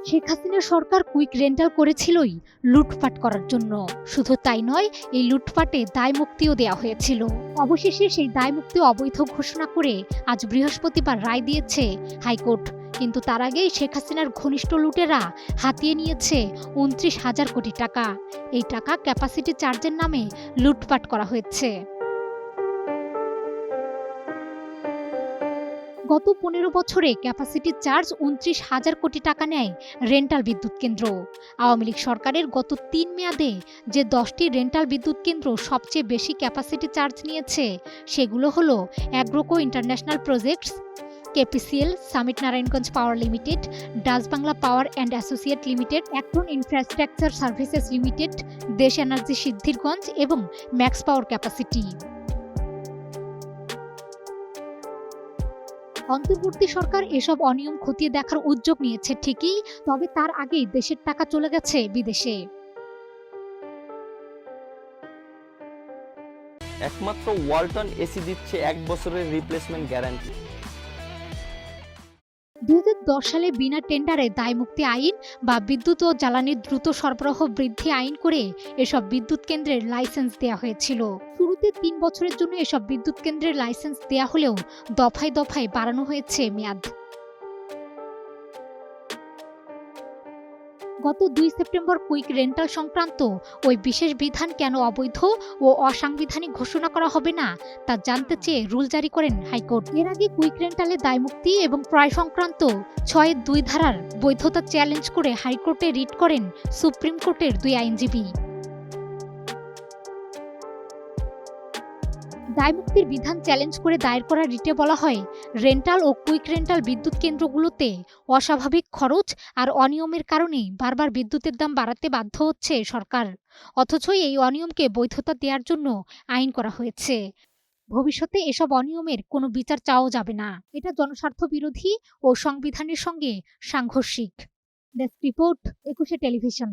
শেখ হাসিনা সরকার quick rental করেছিলই লুটপাট করার জন্য। শুধু তাই নয়, এই লুটপাটে দায় মুক্তিও দেওয়া হয়েছিল। অবশেষে সেই দায় মুক্তি অবৈধ ঘোষণা করে আজ বৃহস্পতিবার রায় দিয়েছে হাইকোর্ট। কিন্তু তার আগেই শেখ হাসিনার ঘনিষ্ঠ লুটেরা হাতিয়ে নিয়েছে ২৯,০০০ কোটি টাকা। এই টাকা ক্যাপাসিটি চার্জের নামে লুটপাট করা হয়েছে। গত ১৫ বছরে ক্যাপাসিটি চার্জ ২৯,০০০ কোটি টাকা নেয় রেন্টাল বিদ্যুৎ কেন্দ্র। আওয়ামী লীগ সরকারের গত ৩ মেয়াদে যে ১০টি রেন্টাল বিদ্যুৎ কেন্দ্র সবচেয়ে বেশি ক্যাপাসিটি চার্জ নিয়েছে সেগুলো হলো Aggreko international projects, KPCL, Summit Narayanganj power limited, Dutch Bangla power and associate limited, Acorn infrastructure services limited, Desh energy Siddhirganj এবং ম্যাক্স পাওয়ার ক্যাপাসিটি। অন্তর্বর্তী সরকার এসব অনিয়ম খতিয়ে দেখার উদ্যোগ নিয়েছে ঠিকই, তবে তার আগেই দেশের টাকা চলে গেছে বিদেশে। একমাত্র ওয়ালটন এসি দিচ্ছে ১ বছরের রিপ্লেসমেন্ট গ্যারান্টি। ২০১০ সালে বিনা টেন্ডারে দায়মুক্তি আইন বা বিদ্যুৎ ও জ্বালানির দ্রুত সরবরাহ বৃদ্ধি আইন করে এসব বিদ্যুৎ কেন্দ্রের লাইসেন্স দেওয়া হয়েছিল। শুরুতে ৩ বছরের জন্য এসব বিদ্যুৎ কেন্দ্রের লাইসেন্স দেওয়া হলেও দফায় দফায় বাড়ানো হয়েছে মেয়াদ। গত ২ সেপ্টেম্বর কুইক রেন্টাল সংক্রান্ত ওই বিশেষ বিধান কেন অবৈধ ও অসাংবিধানিক ঘোষণা করা হবে না তা জানতে চেয়ে রুল জারি করেন হাইকোর্ট। এর আগে কুইক রেন্টালে দায়মুক্তি এবং ক্রয় সংক্রান্ত ৬-২ ধারার বৈধতা চ্যালেঞ্জ করে হাইকোর্টে রিট করেন সুপ্রিম কোর্টের ২ আইনজীবী। দায়মুক্তির বিধান চ্যালেঞ্জ করে দায়ের করা রিটে বলা হয়, রেন্টাল ও কুইক রেন্টাল বিদ্যুৎ কেন্দ্রগুলোতে অস্বাভাবিক খরচ আর অনিয়মের কারণে বারবার বিদ্যুতের দাম বাড়াতে বাধ্য হচ্ছে সরকার। অথচ এই অনিয়মকে বৈধতা দেওয়ার জন্য আইন করা হয়েছে। ভবিষ্যতে এসব অনিয়মের কোনো বিচার চাওয়া যাবে না। এটা জনস্বার্থ বিরোধী ও সংবিধানের সঙ্গে সাংঘর্ষিক। ডেস্ক রিপোর্ট, ২১শে টেলিভিশন।